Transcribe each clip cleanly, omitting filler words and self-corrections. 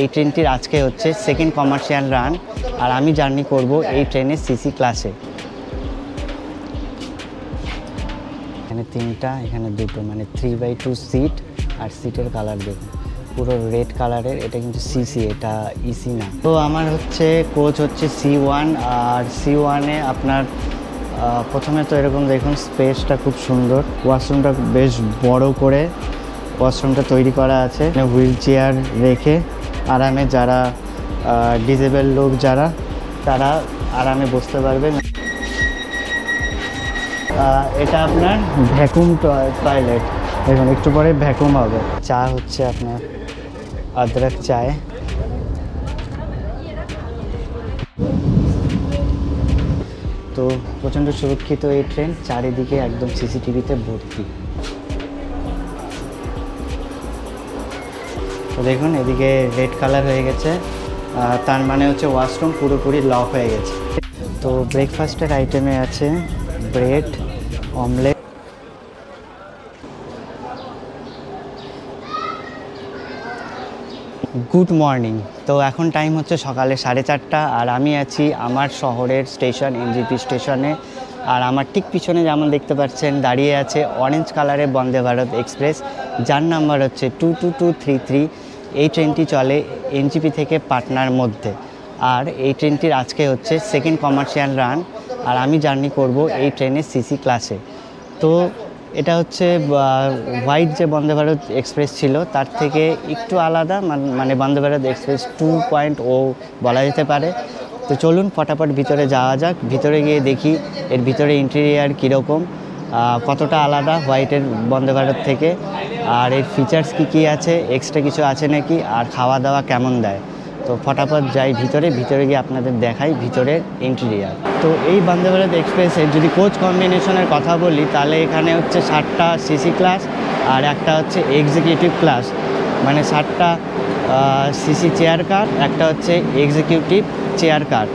এই ট্রেনটির আজকে হচ্ছে সেকেন্ড কমার্শিয়াল রান, আর আমি জার্নি করব এই ট্রেনের সিসি ক্লাসে। এখানে তিনটা, এখানে দুটো, মানে 3/2 সিট। আর সিটের কালার দেখুন পুরো রেড কালারের। এটা কিন্তু সিসি, এটা ইসি না। তো আমার হচ্ছে কোচ হচ্ছে C1, আর C1-এ আপনার প্রথমে তো এরকম দেখুন স্পেসটা খুব সুন্দর, ওয়াশরুমটা বেশ বড় করে ওয়াশরুমটা তৈরি করা আছে। হুইল চেয়ার রেখে আরামে যারা ডিসেবল লোক যারা তারা আরামে বসতে পারবেন। এটা আপনার ভ্যাকুম টয়লেট, দেখুন একটু পরে ভ্যাকুম হবে। চা হচ্ছে আপনার অদরক চায়। তো প্রচণ্ড সুরক্ষিত এই ট্রেন, চারিদিকে একদম সিসিটিভিতে ভর্তি। তো দেখুন এদিকে রেড কালার হয়ে গেছে, তার মানে হচ্ছে ওয়াশরুম পুরোপুরি লক হয়ে গেছে। তো ব্রেকফাস্টের আইটেমে আছে ব্রেড, অমলেট। Good morning. তো এখন টাইম হচ্ছে সকালে 4:30, আর আমি আছি আমার শহরের স্টেশন এনজিপি স্টেশনে। আর আমার ঠিক পিছনে যেমন দেখতে পাচ্ছেন দাঁড়িয়ে আছে অরেঞ্জ কালারের বন্দে ভারত এক্সপ্রেস, যার নাম্বার হচ্ছে 22233। এই ট্রেনটি চলে এনজিপি থেকে পাটনার মধ্যে, আর এই ট্রেনটির আজকে হচ্ছে সেকেন্ড কমার্শিয়াল রান, আর আমি জার্নি করব এই ট্রেনের সিসি ক্লাসে। তো এটা হচ্ছে হোয়াইট যে বন্দে ভারত এক্সপ্রেস ছিল তার থেকে একটু আলাদা, মানে বন্দে ভারত এক্সপ্রেস 2.0 বলা যেতে পারে। তো চলুন ফটাফট ভিতরে যাওয়া যাক, ভিতরে গিয়ে দেখি এর ভিতরে ইন্টেরিয়ার কীরকম, কতটা আলাদা হোয়াইটের বন্দে ভারত থেকে, আর এর ফিচার্স কী আছে, এক্সট্রা কিছু আছে নাকি, আর খাওয়া দাওয়া কেমন দেয়। তো ফটাফট যাই ভিতরে গিয়ে আপনাদের দেখাই ভিতরের ইন্টেরিয়ার। তো এই বন্দে ভারত এক্সপ্রেসের যদি কোচ কম্বিনেশনের কথা বলি, তাহলে এখানে হচ্ছে 7টা সিসি ক্লাস আর একটা হচ্ছে এক্সিকিউটিভ ক্লাস, মানে 7টা সিসি চেয়ার কার, একটা হচ্ছে এক্সিকিউটিভ চেয়ার কার।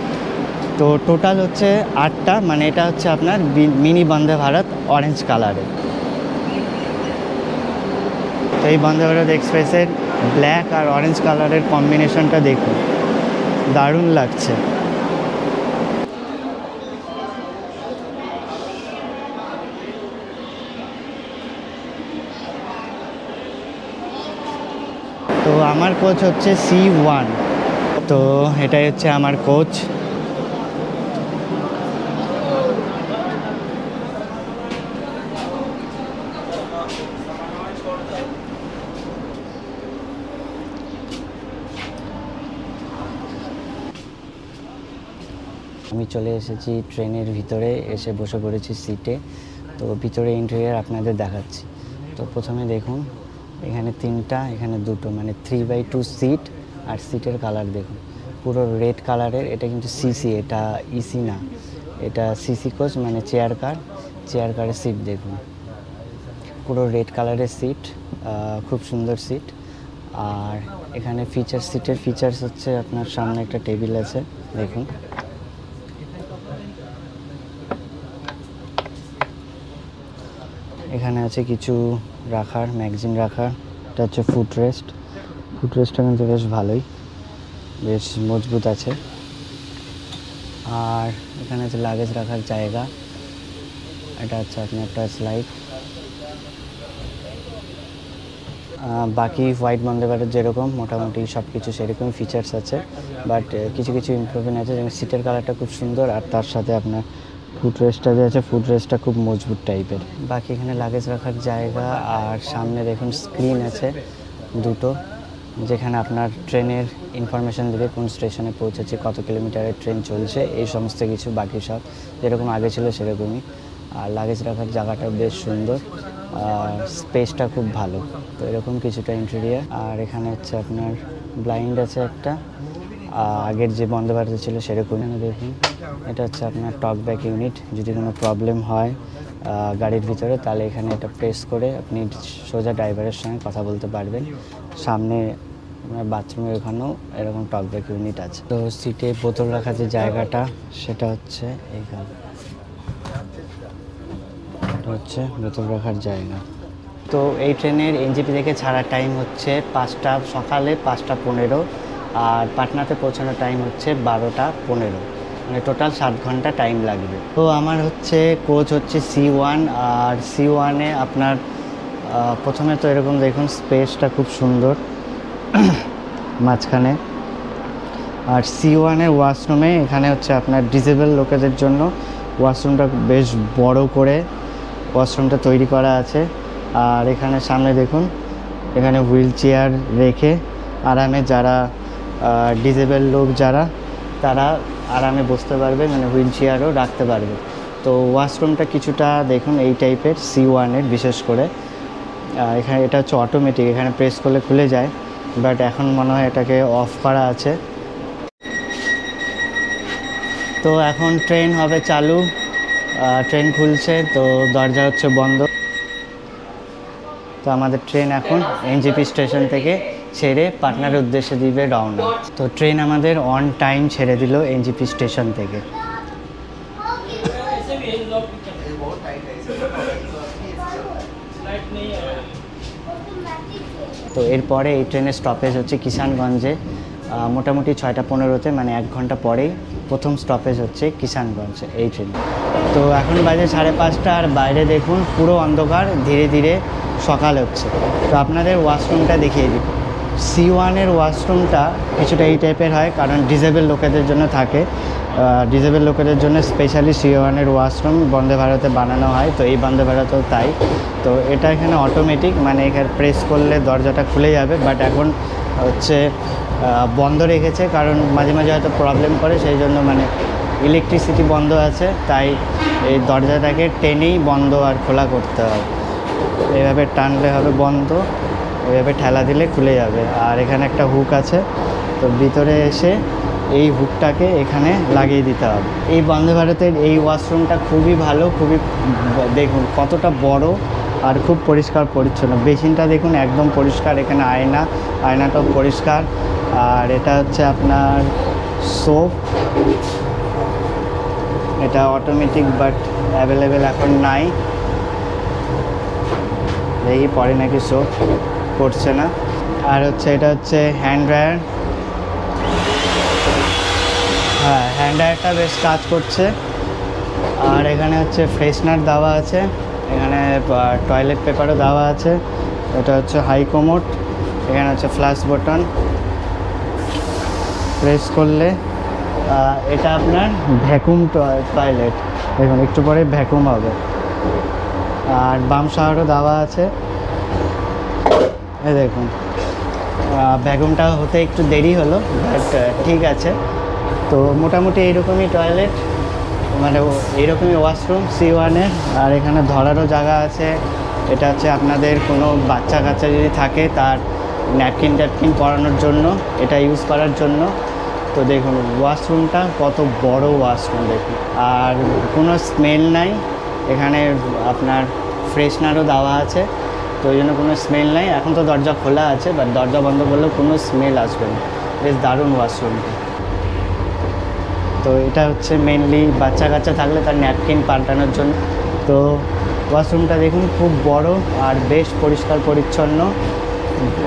তো টোটাল হচ্ছে 8টা, মানে এটা হচ্ছে আপনার মিনি বন্দে ভারত অরেঞ্জ কালারে। তো এই বন্দে ভারত এক্সপ্রেসের ব্ল্যাক আর অরেঞ্জ কালারের কম্বিনেশনটা দেখুন, দারুণ লাগছে। তো আমার কোচ হচ্ছে C1, তো এটাই হচ্ছে আমার কোচ। আমি চলে এসেছি ট্রেনের ভিতরে, এসে বসে পড়েছি সিটে। তো ভিতরে ইন্টেরিয়ার আপনাদের দেখাচ্ছি। তো প্রথমে দেখুন এখানে তিনটা, এখানে দুটো, মানে 3/2 সিট। আর সিটের কালার দেখুন পুরো রেড কালারের। এটা কিন্তু সিসি, এটা ইসি না, এটা সিসি কোচ, মানে চেয়ার কারের সিট দেখুন পুরো রেড কালারের সিট, খুব সুন্দর সিট। আর এখানে সিটের ফিচার্স হচ্ছে আপনার সামনে একটা টেবিল আছে দেখুন, এখানে আছে কিছু রাখার, ম্যাগাজিন রাখার। এটা হচ্ছে ফুটরেস্টটা কিন্তু বেশ ভালোই, বেশ মজবুত আছে। আর এখানে আছে লাগেজ রাখার জায়গা, এটা হচ্ছে আপনার টাচ লাইট। বাকি হোয়াইট বন্দে ভারত যেরকম মোটামুটি সব কিছু সেরকম ফিচার্স আছে, বাট কিছু কিছু ইমপ্রুভমেন্ট আছে, যেমন সিটের কালারটা খুব সুন্দর, আর তার সাথে আপনার ফুটরেস্টটা যে আছে ফুটরেস্টটা খুব মজবুত টাইপের। বাকি এখানে লাগেজ রাখার জায়গা, আর সামনে দেখুন স্ক্রিন আছে দুটো, যেখানে আপনার ট্রেনের ইনফরমেশান দেবে, কোন স্টেশনে পৌঁছেছে, কত কিলোমিটারের ট্রেন চলছে, এই সমস্ত কিছু। বাকি সব যেরকম আগে ছিল সেরকমই। আর লাগেজ রাখার জায়গাটা বেশ সুন্দর, আর স্পেসটা খুব ভালো। তো এরকম কিছুটা ইন্টেরিয়ার। আর এখানে হচ্ছে আপনার ব্লাইন্ড আছে একটা, আগের যে বন্দে ভারতে ছিল সেরকম। এখানে দেখুন এটা হচ্ছে আপনার টক ব্যাক ইউনিট, যদি কোনো প্রবলেম হয় গাড়ির ভিতরে, তাহলে এখানে এটা প্রেস করে আপনি সোজা ড্রাইভারের সঙ্গে কথা বলতে পারবেন। সামনে বাথরুমের ওখানেও এরকম টক ব্যাক ইউনিট আছে। তো সিটে বোতল রাখার যে জায়গাটা সেটা হচ্ছে এইখানে, এটা হচ্ছে বোতল রাখার জায়গা। তো এই ট্রেনের এনজিপি থেকে ছাড়ার টাইম হচ্ছে সকালে 5টা 15, আর পাটনাতে পৌঁছানোর টাইম হচ্ছে 12:15, মানে টোটাল 7 ঘন্টা টাইম লাগবে। তো আমার হচ্ছে কোচ হচ্ছে C1, আর C1-এ আপনার প্রথমে তো এরকম দেখুন স্পেসটা খুব সুন্দর মাঝখানে। আর C1-এর ওয়াশরুমে এখানে হচ্ছে আপনার ডিসেবল লোকেদের জন্য ওয়াশরুমটা বেশ বড় করে ওয়াশরুমটা তৈরি করা আছে। আর এখানে সামনে দেখুন, এখানে হুইল চেয়ার রেখে আরামে যারা ডিসেবল লোক যারা তারা আরামে বসতে পারবে, মানে হুইল চেয়ারও রাখতে পারবে। তো ওয়াশরুমটা কিছুটা দেখুন এই টাইপের C1-এর, বিশেষ করে এখানে এটা হচ্ছে অটোমেটিক, এখানে প্রেস করলে খুলে যায়, বাট এখন মনে হয় এটাকে অফ করা আছে। তো এখন ট্রেন হবে চালু, ট্রেন খুলছে, তো দরজা হচ্ছে বন্ধ। তো আমাদের ট্রেন এখন এনজেপি স্টেশন থেকে ছেড়ে পাটনার উদ্দেশ্যে দিবে রওনা। তো ট্রেন আমাদের অন টাইম ছেড়ে দিল এনজেপি স্টেশন থেকে। তো এরপরে এই ট্রেনের স্টপেজ হচ্ছে কিষানগঞ্জে, মোটামুটি 6:15-তে, মানে 1 ঘন্টা পরেই প্রথম স্টপেজ হচ্ছে কিষানগঞ্জ এই ট্রেন। তো এখন বাজে 5:30, আর বাইরে দেখুন পুরো অন্ধকার, ধীরে ধীরে সকাল হচ্ছে। তো আপনাদের ওয়াশরুমটা দেখিয়ে দিই। C1-এর ওয়াশরুমটা কিছুটা এই টাইপের হয়, কারণ ডিসেবল লোকেদের জন্য থাকে। ডিসেবল লোকেদের জন্য স্পেশালি C1-এর ওয়াশরুম বন্দে ভারতে বানানো হয়, তো এই বন্দে ভারতেও তাই। তো এটা এখানে অটোমেটিক, মানে এখানে প্রেস করলে দরজাটা খুলে যাবে, বাট এখন হচ্ছে বন্ধ রেখেছে, কারণ মাঝে মাঝে হয়তো প্রবলেম করে, সেই জন্য মানে ইলেকট্রিসিটি বন্ধ আছে, তাই এই দরজাটাকে টেনেই বন্ধ আর খোলা করতে হবে। এইভাবে টানলে হবে বন্ধ, এইভাবে ঠেলা দিলে খুলে যাবে। আর এখানে একটা হুক আছে, তো ভিতরে এসে এই হুকটাকে এখানে লাগিয়ে দিতে হবে। এই বন্দে ভারতের এই ওয়াশরুমটা খুবই ভালো, খুবই দেখুন কতটা বড় আর খুব পরিষ্কার পরিচ্ছন্ন। বেসিনটা দেখুন একদম পরিষ্কার, এখানে আয়নাটাও পরিষ্কার। আর এটা হচ্ছে আপনার সোপ, এটা অটোমেটিক বাট অ্যাভেলেবেল এখন নাই, দেখি পরে নাকি সোপ করছে না। আর হচ্ছে এটা হচ্ছে হ্যান্ড ড্রায়ার, হ্যাঁ হ্যান্ড ড্রায়ারটা বেশ কাজ করছে। আর এখানে হচ্ছে ফ্রেশনার দেওয়া আছে, এখানে টয়লেট পেপারও দেওয়া আছে। এটা হচ্ছে হাই কমোড, এখানে হচ্ছে ফ্ল্যাশ বাটন, প্রেস করলে এটা আপনার ভ্যাকুম টয়লেট, দেখুন একটু পরে ভ্যাকুম হবে। আর বাম শাওয়ারও দেওয়া আছে, এই দেখুন ভ্যাকুমটা হতে একটু দেরি হলো, বাট ঠিক আছে। তো মোটামুটি এইরকমই টয়লেট, মানে এইরকমই ওয়াশরুম C1-এর। আর এখানে ধরারও জায়গা আছে, এটা হচ্ছে আপনাদের কোনো বাচ্চা কাচ্চা যদি থাকে তার ন্যাপকিন ট্যাপকিন পরানোর জন্য, এটা ইউজ করার জন্য। তো দেখুন ওয়াশরুমটা কত বড় ওয়াশরুম দেখুন, আর কোনো স্মেল নাই, এখানে আপনার ফ্রেশনারও দেওয়া আছে, তো ওই জন্য কোনো স্মেল নাই। এখন তো দরজা খোলা আছে, বাট দরজা বন্ধ করলেও কোনো স্মেল আসবে না, বেশ দারুণ ওয়াশরুমটা। তো এটা হচ্ছে মেনলি বাচ্চা কাচ্চা থাকলে তার ন্যাপকিন পাল্টানোর জন্য। তো ওয়াশরুমটা দেখুন খুব বড় আর বেশ পরিষ্কার পরিচ্ছন্ন,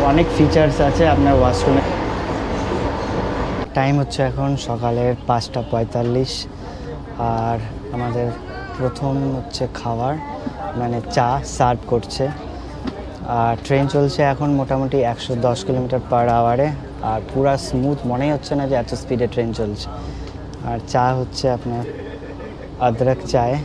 অনেক ফিচার্স আছে আপনার ওয়াশরুমে। টাইম হচ্ছে এখন সকালের 5:45, আর আমাদের প্রথম হচ্ছে খাবার, মানে চা সার্ভ করছে। আর ট্রেন চলছে এখন মোটামুটি 110 কিলোমিটার/আওয়ারে, আর পুরা স্মুথ, মনেই হচ্ছে না যে এত স্পিডে ট্রেন চলছে। আর চা হচ্ছে আপনার আদরক চায়,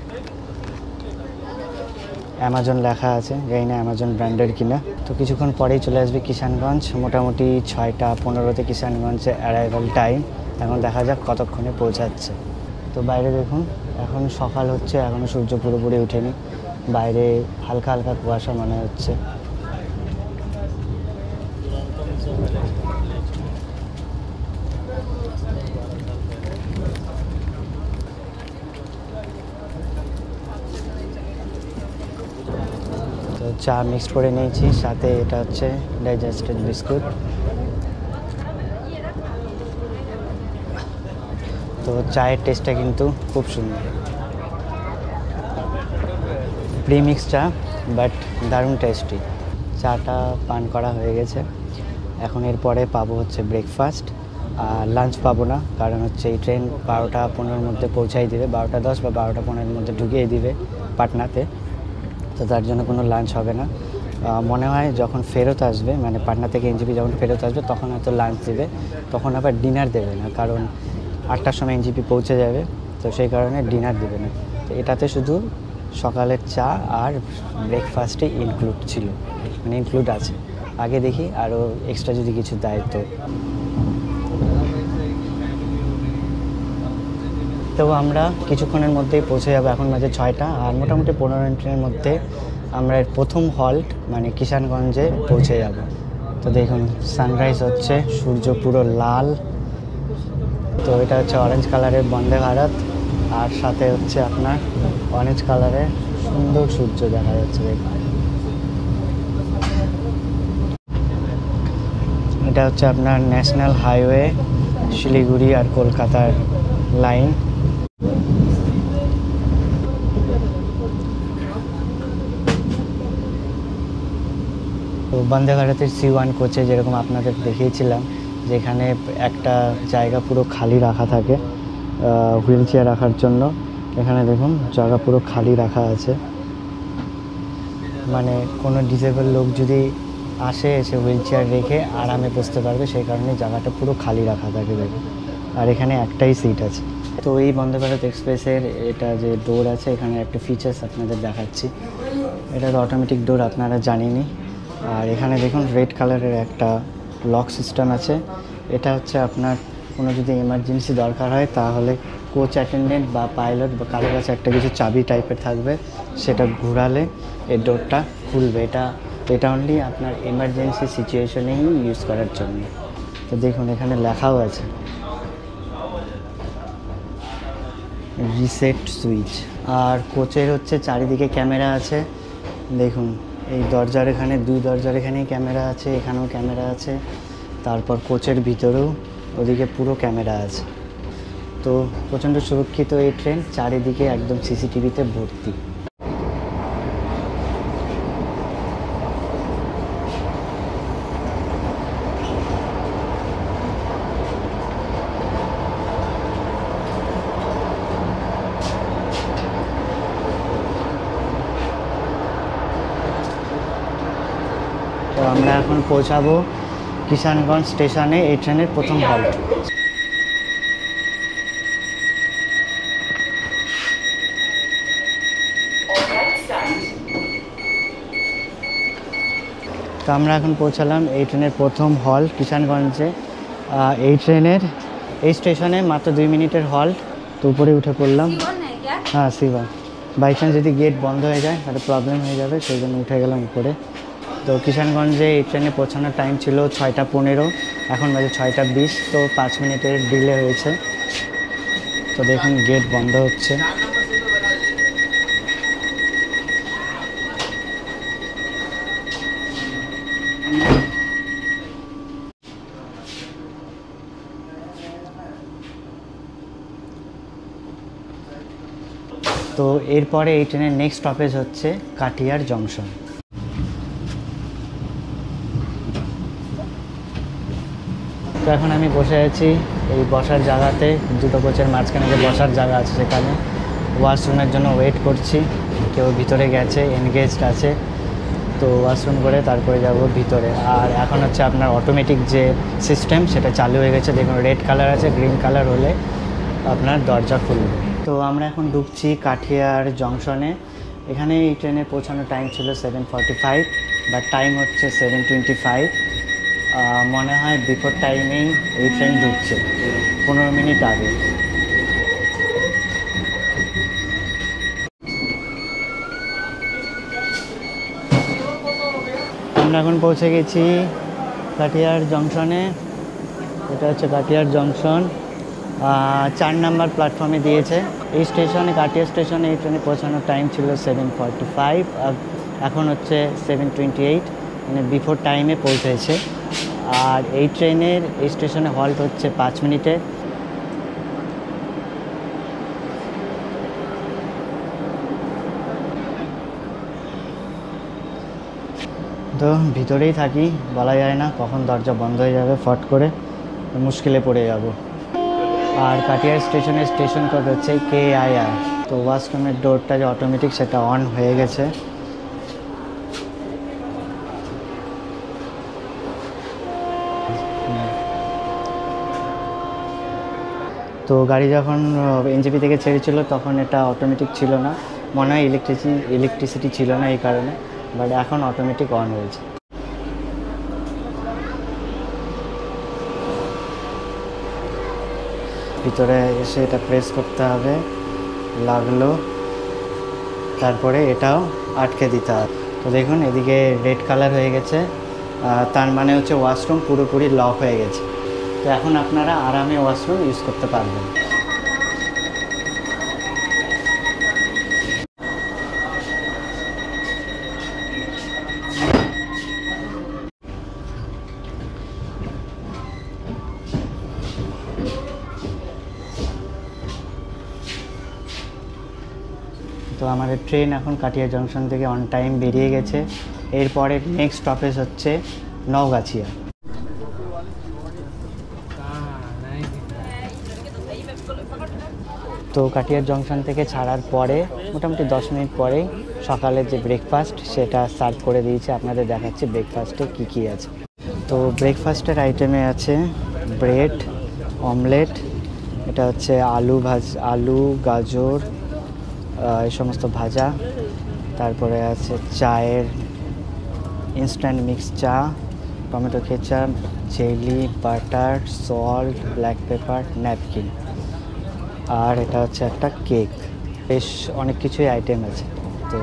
অ্যামাজন লেখা আছে, জানি না অ্যামাজন ব্র্যান্ডের কিনা। তো কিছুক্ষণ পরেই চলে আসবে কিষানগঞ্জ, মোটামুটি 6:15-তে কিষানগঞ্জে অ্যারাইভাল টাইম। এখন দেখা যাক কতক্ষণে পৌঁছাচ্ছে। তো বাইরে দেখুন এখন সকাল হচ্ছে, এখনও সূর্য পুরোপুরি ওঠেনি, বাইরে হালকা হালকা কুয়াশা মনে হচ্ছে। তো চা মিক্সড করে নিয়েছি, সাথে এটা হচ্ছে ডাইজেস্টেড বিস্কুট। তো চায়ের টেস্টটা কিন্তু খুব সুন্দর, প্রিমিক্স চা, বাট দারুণ টেস্টি। চাটা পান করা হয়ে গেছে, এখন এরপরে পাবো হচ্ছে ব্রেকফাস্ট। লাঞ্চ পাবো না, কারণ হচ্ছে এই ট্রেন 12টা 15-র মধ্যে পৌঁছাই দিবে, 12টা 10 বা 12টা 15-এর মধ্যে ঢুকিয়ে দিবে পাটনাতে। তো তার জন্য কোনো লাঞ্চ হবে না। মনে হয় যখন ফেরত আসবে, মানে পাটনা থেকে এনজেপি যখন ফেরত আসবে তখন হয়তো লাঞ্চ দেবে, তখন আবার ডিনার দেবে না, কারণ 8টার সময় এনজেপি পৌঁছে যাবে, তো সেই কারণে ডিনার দেবে না। তো এটাতে শুধু সকালের চা আর ব্রেকফাস্টে ইনক্লুড ছিল, মানে ইনক্লুড আছে। আগে দেখি আরও এক্সট্রা যদি কিছু দেয়। তো আমরা কিছুক্ষণের মধ্যেই পৌঁছে যাবো, এখন বাজে 6টা, আর মোটামুটি 15 মিনিটের মধ্যে আমরা এর প্রথম হল্ট মানে কিষানগঞ্জে পৌঁছে যাব। তো দেখুন সানরাইজ হচ্ছে, সূর্য পুরো লাল। তো এটা হচ্ছে অরেঞ্জ কালারের বন্দে ভারত, আর সাথে হচ্ছে আপনার অরেঞ্জ কালারের সুন্দর সূর্য দেখা যাচ্ছে। দেখুন এটা হচ্ছে আপনার ন্যাশনাল হাইওয়ে শিলিগুড়ি আর কলকাতার লাইন। তো বন্দে ভারতের C1 কোচে যেরকম আপনাদের দেখিয়েছিলাম, যেখানে একটা জায়গা পুরো খালি রাখা থাকে হুইল চেয়ার রাখার জন্য, এখানে দেখুন জায়গা পুরো খালি রাখা আছে, মানে কোনো ডিসেবল লোক যদি আসে এসে হুইল চেয়ার রেখে আরামে বসতে পারবে, সেই কারণে জায়গাটা পুরো খালি রাখা থাকে দেখুন। আর এখানে একটাই সিট আছে। তো এই বন্দে ভারত এক্সপ্রেসের এটা যে ডোর আছে, এখানে একটা ফিচার্স আপনাদের দেখাচ্ছি। এটা তো অটোমেটিক ডোর, আপনারা জানেনই। আর এখানে দেখুন রেড কালারের একটা লক সিস্টেম আছে। এটা হচ্ছে আপনার কোনো যদি এমার্জেন্সি দরকার হয় তাহলে কোচ অ্যাটেন্ডেন্ট বা পাইলট বা কারোর কাছে একটা কিছু চাবি টাইপের থাকবে, সেটা ঘোরালে এই ডোরটা খুলবে। এটা অনলি আপনার এমার্জেন্সি সিচুয়েশনেই ইউজ করার জন্য। তো দেখুন এখানে লেখাও আছে রিসেট সুইচ। আর কোচের হচ্ছে চারিদিকে ক্যামেরা আছে, দেখুন এই দরজার এখানে, 2 দরজার এখানেই ক্যামেরা আছে, এখানেও ক্যামেরা আছে, তারপর কোচের ভিতরেও ওদিকে পুরো ক্যামেরা আছে। তো প্রচণ্ড সুরক্ষিত এই ট্রেন, চারিদিকে একদম সিসিটিভিতে ভর্তি। তো আমরা এখন পৌঁছাবো কিষানগঞ্জ স্টেশনে, এই ট্রেনের প্রথম হল্ট। তো আমরা এখন পৌঁছালাম এই ট্রেনের প্রথম হল্ট কিষানগঞ্জে। এই স্টেশনে মাত্র 2 মিনিটের হল্ট। তো উপরে উঠে পড়লাম। হ্যাঁ C1। বাই চান্স যদি গেট বন্ধ হয়ে যায় তাহলে প্রবলেম হয়ে যাবে, সেই জন্য উঠে গেলাম উপরে। তো কিষানগঞ্জে এই ট্রেনে পৌঁছানোর টাইম ছিল 6টা 15, এখন বাজে 6টা 20, তো 5 মিনিটের ডিলে হয়েছে। তো দেখুন গেট বন্ধ হচ্ছে। তো এরপরে এই ট্রেনের নেক্সট স্টপেজ হচ্ছে কাটিয়ার জংশন। তো এখন আমি বসে আছি এই বসার জায়গাতে, 2টো কোচের মাঝখানে যে বসার জায়গা আছে সেখানে। ওয়াশরুমের জন্য ওয়েট করছি, কেউ ভিতরে গেছে, এনগেজড আছে। তো ওয়াশরুম করে তারপরে যাব ভিতরে। আর এখন হচ্ছে আপনার অটোমেটিক যে সিস্টেম সেটা চালু হয়ে গেছে, দেখুন রেড কালার আছে, গ্রিন কালার হলে আপনার দরজা খুলবে। তো আমরা এখন ঢুকছি কাঠিয়ার জংশনে। এখানে এই ট্রেনে পৌঁছানোর টাইম ছিল 7:45, বাট টাইম হচ্ছে 7:25। মনে হয় বিফোর টাইমেই এই ট্রেন ঢুকছে, 15 মিনিট আগে। আমরা এখন পৌঁছে গেছি কাটিয়ার জংশনে। এটা হচ্ছে কাটিয়ার জংশন, 4 নম্বর প্ল্যাটফর্মে দিয়েছে। এই স্টেশনে, কাটিয়া স্টেশনে এই ট্রেনে পৌঁছানোর টাইম ছিল 7:45, এখন হচ্ছে 7:28, মানে বিফোর টাইমে পৌঁছেছে। আর এই ট্রেনের এই স্টেশনে হল্ট হচ্ছে 5 মিনিটে। তো ভিতরেই থাকি, বলা যায় না কখন দরজা বন্ধ হয়ে যাবে ফট করে। মুশকিলে পড়ে যাব। আর কাটিয়ার স্টেশনের স্টেশন কোড হচ্ছে KIR। তো ওয়াশরুমের ডোরটা যে অটোমেটিক সেটা অন হয়ে গেছে। তো গাড়ি যখন NJP থেকে ছেড়েছিল তখন এটা অটোমেটিক ছিল না, মনে হয় ইলেকট্রিসিটি ছিল না এই কারণে, বাট এখন অটোমেটিক অন হয়েছে। ভিতরে এসে এটা প্রেস করতে হবে, লাগলো, তারপরে এটাও আটকে দিতে হবে। তো দেখুন এদিকে রেড কালার হয়ে গেছে, তার মানে হচ্ছে ওয়াশরুম পুরোপুরি লক হয়ে গেছে। তো এখন আপনারা আরামে ওয়াশরুম ইউজ করতে পারবেন। তো আমাদের ট্রেন এখন কাটিয়া জংশন থেকে অন টাইম বেরিয়ে গেছে। এরপরে নেক্সট স্টপেজ হচ্ছে নওগাছিয়া। তো কাটিয়ার জংশন থেকে ছাড়ার পরে মোটামুটি 10 মিনিট পরেই সকালের যে ব্রেকফাস্ট সেটা সার্ভ করে দিয়েছে। আপনাদের দেখাচ্ছে ব্রেকফাস্টে কী কী আছে। তো ব্রেকফাস্টের আইটেমে আছে ব্রেড, অমলেট, এটা হচ্ছে আলু, গাজর, এই সমস্ত ভাজা, তারপরে আছে চায়ের ইনস্ট্যান্ট মিক্স চা, tomato ketchup, jelly, butter, salt, black pepper, napkin, আর এটা হচ্ছে একটা কেক। বেশ অনেক কিছুই আইটেম আছে। তো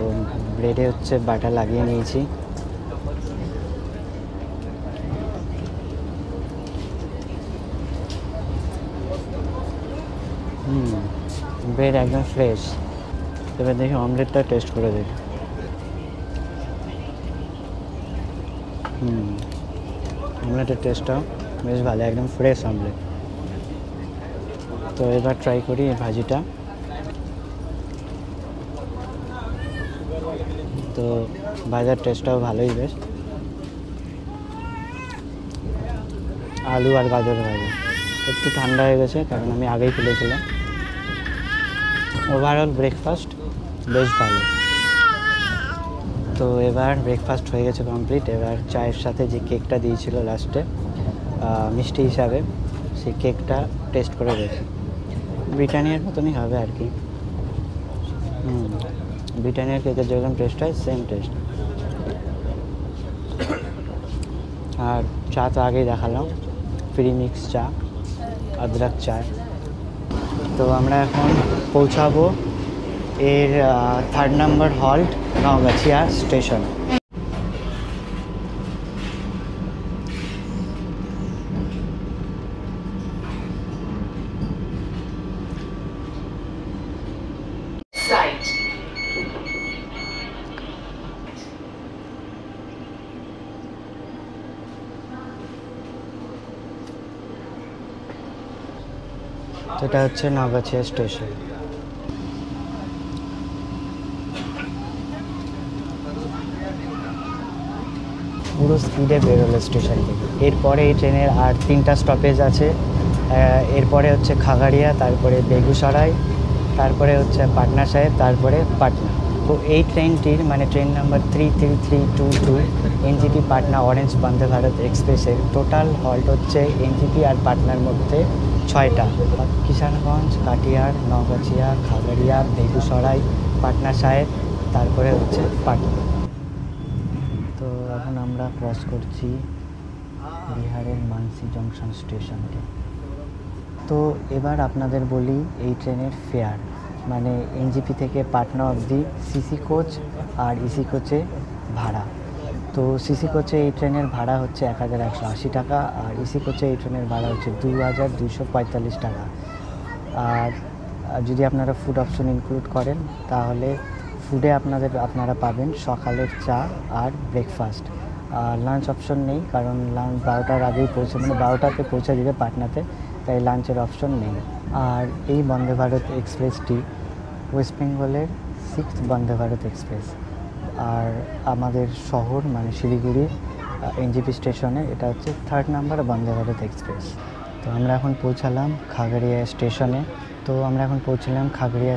ব্রেডে হচ্ছে বাটার লাগিয়ে নিয়েছি। ব্রেড একদম ফ্রেশ। এবার দেখি অমলেটটা টেস্ট করে দেখি। অমলেটের টেস্টটাও বেশ ভালো, একদম ফ্রেশ অমলেট। তো এবার ট্রাই করি এই ভাজিটা। তো ভাজার টেস্টটাও ভালোই বেশ। আলু আর গাজর ভাজা একটু ঠান্ডা হয়ে গেছে কারণ আমি আগেই খুলেছিলাম। ওভারঅল ব্রেকফাস্ট বেশ ভালো। তো এবার ব্রেকফাস্ট হয়ে গেছে কমপ্লিট। এবার চায়ের সাথে যে কেকটা দিয়েছিল লাস্টে মিষ্টি হিসাবে, সেই কেকটা টেস্ট করে দেখি। ব্রিটানিয়ার মতনই হবে আর কি। ব্রিটানিয়ার কেকের যেরকম টেস্ট হয় সেম টেস্ট। আর চা তো আগেই দেখালাম, প্রি মিক্স চা, অদরক চা। তো আমরা এখন পৌঁছাবো এর 3rd নম্বর হল্ট নওগাছিয়া স্টেশন। এটা হচ্ছে নওগাছিয়া স্টেশন। পুরো স্পিডে বেরোলো স্টেশন থেকে। এরপরে এই ট্রেনের আর 3টা স্টপেজ আছে। এরপরে হচ্ছে খাগাড়িয়া, তারপরে বেগুসরাই, তারপরে হচ্ছে পাটনা সাহেব, তারপরে পাটনা। তো এই ট্রেনটির মানে train number 33322 NJP Patna orange Vande Bharat এক্সপ্রেসের টোটাল হল্ট হচ্ছে NJP আর পাটনার মধ্যে 6টা। কিষানগঞ্জ, কাটিয়ার, নওগাছিয়া, খাগড়িয়া, বেগুসরাই, পাটনা সাহেব, তারপরে হচ্ছে পাটনা। তো এখন আমরা ক্রস করছি বিহারের মানসি জংশন স্টেশনকে। তো এবার আপনাদের বলি এই ট্রেনের ফেয়ার, মানে NJP থেকে পাটনা অবধি সিসি কোচ আর ইসি কোচে ভাড়া। তো সিসি কোচে এই ট্রেনের ভাড়া হচ্ছে 1180 টাকা, আর ইসি কোচে এই ট্রেনের ভাড়া হচ্ছে 2245 টাকা। আর যদি আপনারা ফুড অপশন ইনক্লুড করেন তাহলে ফুডে আপনারা পাবেন সকালের চা আর ব্রেকফাস্ট। আর লাঞ্চ অপশন নেই, কারণ লাঞ্চ 12টার আগেই মানে 12টাতে পৌঁছে দিবে পাটনাতে, তাই লাঞ্চের অপশন নেই। আর এই বন্দে ভারত এক্সপ্রেসটি ওয়েস্ট বেঙ্গলের 6th বন্দে ভারত এক্সপ্রেস। আর আমাদের শহর মানে শিলিগুড়ি NJP স্টেশনে এটা হচ্ছে 3rd number Vande Bharat express. তো আমরা এখন পৌঁছালাম খাগড়িয়া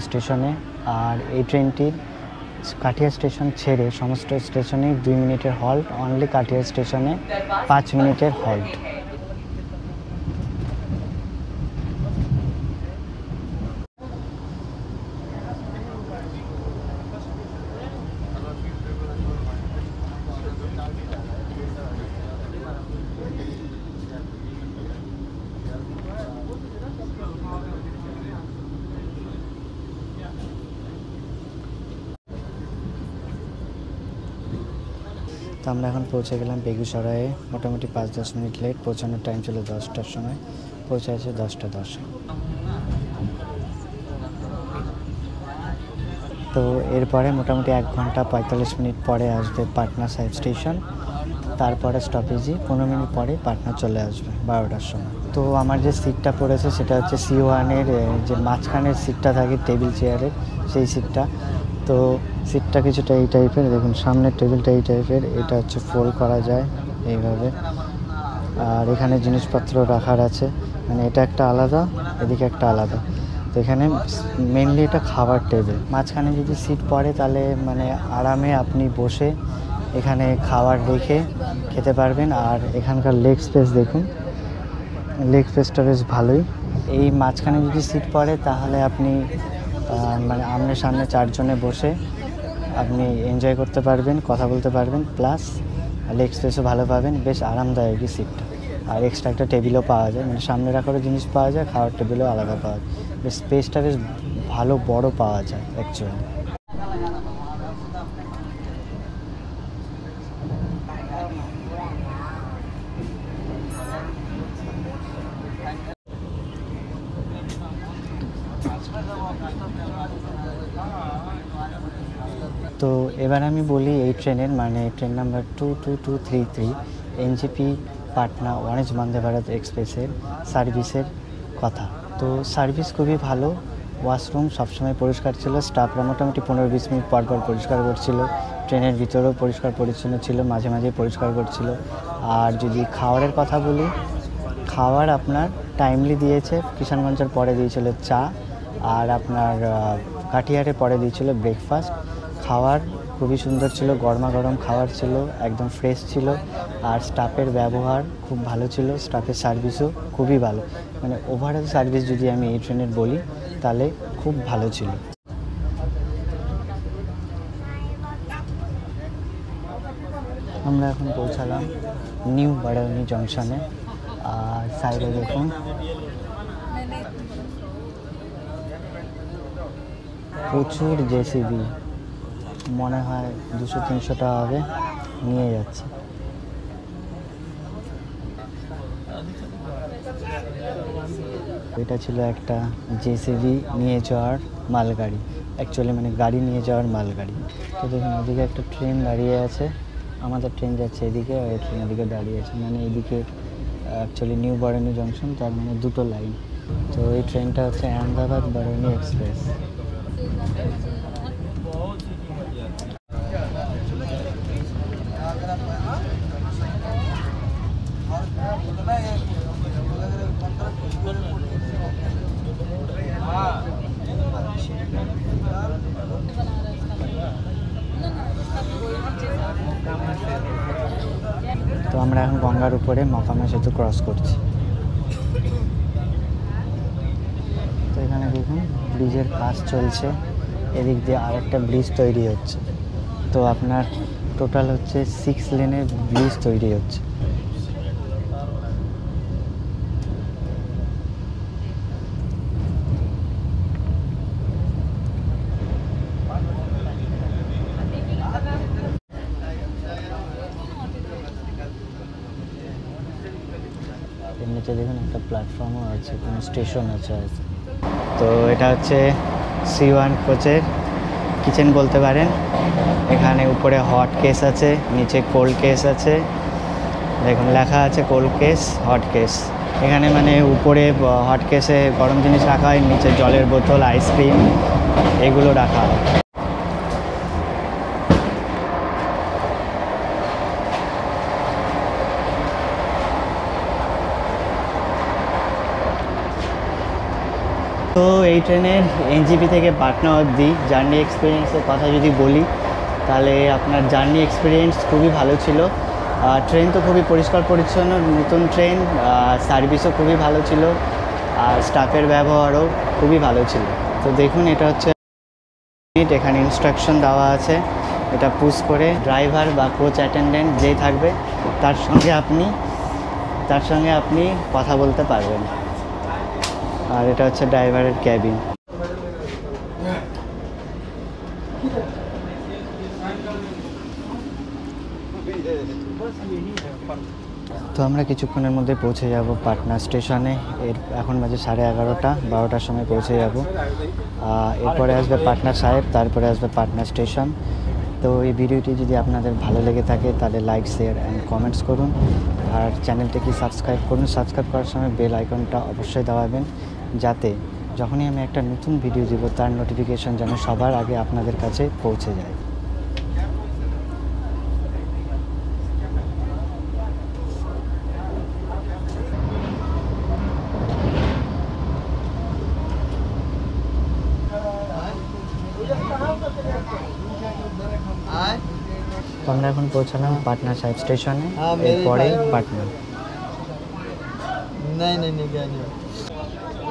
স্টেশনে। আর এই ট্রেনটির কাঠিয়া স্টেশন ছেড়ে সমস্ত স্টেশনে 2 মিনিটের হল্ট, অনলি কাঠিয়া স্টেশনে 5 মিনিটের হল্ট। তো আমরা এখন পৌঁছে গেলাম বেগুসরায়ে, মোটামুটি 5-10 মিনিট লেট। পৌঁছানোর টাইম ছিল 10টার সময়, পৌঁছাচ্ছে 10টা 10। তো এরপরে মোটামুটি 1 ঘন্টা 45 মিনিট পরে আসবে পাটনা সাহেব স্টেশন। তারপরে স্টপেজই 15 মিনিট পরে পাটনা চলে আসবে 12টার সময়। তো আমার যে সিটটা পড়েছে সেটা হচ্ছে C1-এর যে মাঝখানের সিটটা থাকে টেবিল চেয়ারের, সেই সিটটা। তো সিটটা কিছুটা এই টাইপের, দেখুন সামনের টেবিলটা এই টাইপের, এটা হচ্ছে ফোল্ড করা যায় এইভাবে। আর এখানে জিনিসপত্র রাখার আছে, মানে এটা একটা আলাদা, এদিকে একটা আলাদা। তো এখানে মেনলি এটা খাবার টেবিল। মাঝখানে যদি সিট পড়ে তাহলে মানে আরামে আপনি বসে এখানে খাবার রেখে খেতে পারবেন। আর এখানকার লেগ স্পেস দেখুন, লেগ স্পেসটা বেশ ভালোই। এই মাঝখানে যদি সিট পড়ে তাহলে আপনি মানে আমনে সামনে 4 জনে বসে আপনি এনজয় করতে পারবেন, কথা বলতে পারবেন, প্লাস লেগ স্পেসও ভালো পাবেন, বেশ আরামদায়কই সিটটা। আর এক্সট্রা একটা টেবিলও পাওয়া যায়, মানে সামনে রাখারও জিনিস পাওয়া যায়, খাওয়ার টেবিলও আলাদা পাওয়া যায়। বেশ স্পেসটা বেশ ভালো বড় পাওয়া যায় অ্যাকচুয়ালি। তো এবার আমি বলি এই ট্রেনের, মানে ট্রেন নাম্বার 22233 এনজেপি পাটনা ওয়ারেঞ্জ বন্দে ভারত এক্সপ্রেসের সার্ভিসের কথা। তো সার্ভিস খুবই ভালো, ওয়াশরুম সবসময় পরিষ্কার ছিল, স্টাফরা মোটামুটি 15-20 মিনিট পর পর পরিষ্কার করছিল। ট্রেনের ভিতরেও পরিষ্কার পরিচ্ছন্ন ছিল, মাঝে মাঝে পরিষ্কার করছিল। আর যদি খাবারের কথা বলি, খাবার আপনার টাইমলি দিয়েছে। কিষানগঞ্জের পরে দিয়েছিল চা, আর আপনার কাঠিয়ারে পরে দিয়েছিল ব্রেকফাস্ট। খাবার খুবই সুন্দর ছিল, গরমা গরম খাবার ছিল, একদম ফ্রেশ ছিল। আর স্টাফের ব্যবহার খুব ভালো ছিল, স্টাফের সার্ভিসও খুবই ভালো। মানে ওভারঅল সার্ভিস যদি আমি এই ট্রেনের বলি তাহলে খুব ভালো ছিল। আমরা এখন পৌঁছালাম নিউ বারাউনি জংশনে। আর সাইডে দেখুন প্রচুর জেসিবি, মনে হয় 200-300টা হবে, নিয়ে যাচ্ছে। এটা ছিল একটা জেসিবি নিয়ে যাওয়ার মালগাড়ি, অ্যাকচুয়ালি মানে গাড়ি নিয়ে যাওয়ার মালগাড়ি। তো দেখুন এদিকে একটা ট্রেন দাঁড়িয়ে আছে, আমাদের ট্রেন যাচ্ছে এদিকে, আর এই ট্রেন এদিকে দাঁড়িয়ে আছে। মানে এদিকে অ্যাকচুয়ালি নিউ বারাউনি জংশন, তার মানে 2টো লাইন। তো এই ট্রেনটা হচ্ছে আহমেদাবাদ বারাউনি এক্সপ্রেস। তো আমরা এখন গঙ্গার উপরে মকামা সেতু ক্রস করছি। তো এখানে দেখুন ব্রিজের কাজ চলছে, এদিক দিয়ে আরেকটা ব্রিজ তৈরি হচ্ছে। তো আপনার টোটাল হচ্ছে 6 লেনের ব্রিজ তৈরি হচ্ছে। এমনিতে দেখুন একটা প্ল্যাটফর্মও আছে, কোনো স্টেশন আছে আর কি। তো এটা হচ্ছে C1 কোচের কিচেন বলতে পারেন। এখানে উপরে হট কেস আছে, নিচে কোল্ড কেস আছে। দেখুন লেখা আছে কোল্ড কেস, হট কেস। এখানে মানে উপরে হট কেসে গরম জিনিস রাখা হয়, নিচে জলের বোতল, আইসক্রিম এগুলো রাখা হয়। এই ট্রেনের এনজিপি থেকে পাটনা অবধি জার্নি এক্সপিরিয়েন্সের কথা যদি বলি, তাহলে আপনার জার্নি এক্সপিরিয়েন্স খুবই ভালো ছিল। ট্রেন তো খুবই পরিষ্কার পরিচ্ছন্ন, নতুন ট্রেন, সার্ভিসও খুবই ভালো ছিল, আর স্টাফের ব্যবহারও খুবই ভালো ছিল। তো দেখুন, এটা হচ্ছে এখানে ইনস্ট্রাকশন দেওয়া আছে, এটা পুশ করে ড্রাইভার বা কোচ অ্যাটেন্ডেন্ট যেই থাকবে তার সঙ্গে আপনি কথা বলতে পারবেন। আর এটা হচ্ছে ড্রাইভারের ক্যাবিন। তো আমরা কিছুক্ষণের মধ্যে পৌঁছে যাব পাটনা স্টেশনে। এখন বাজে 11:30, 12টার সময় পৌঁছে যাব। এরপরে আসবে পাটনা সাহেব, তারপরে আসবে পাটনা স্টেশন। তো এই ভিডিওটি যদি আপনাদের ভালো লেগে থাকে তাহলে লাইক, শেয়ার অ্যান্ড কমেন্টস করুন, আর চ্যানেলটিকে সাবস্ক্রাইব করুন। সাবস্ক্রাইব করার সময় বেল আইকনটা অবশ্যই দাবাবেন, যাতে যখনই আমি একটা নতুন ভিডিও দিব তার নোটিফিকেশন যেন সবার আগে আপনাদের কাছে পৌঁছে যায়। তো আমরা এখন পৌঁছালাম পাটনা সাহেব স্টেশনে, এরপরে পাটনা।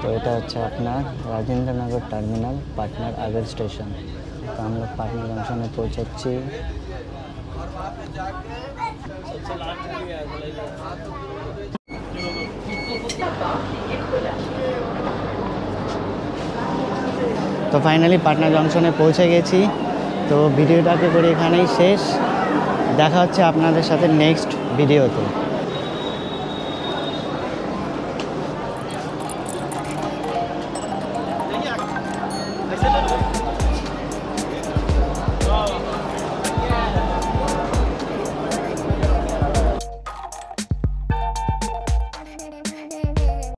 তো এটা হচ্ছে আপনার রাজেন্দ্রনগর টার্মিনাল, পাটনার আগের স্টেশন। তো আমরা পাটনা জংশনে পৌঁছাচ্ছি। তো ফাইনালি পাটনা জংশনে পৌঁছে গেছি। তো ভিডিওটাকে করে এখানেই শেষ। দেখা হচ্ছে আপনাদের সাথে নেক্সট ভিডিওতে।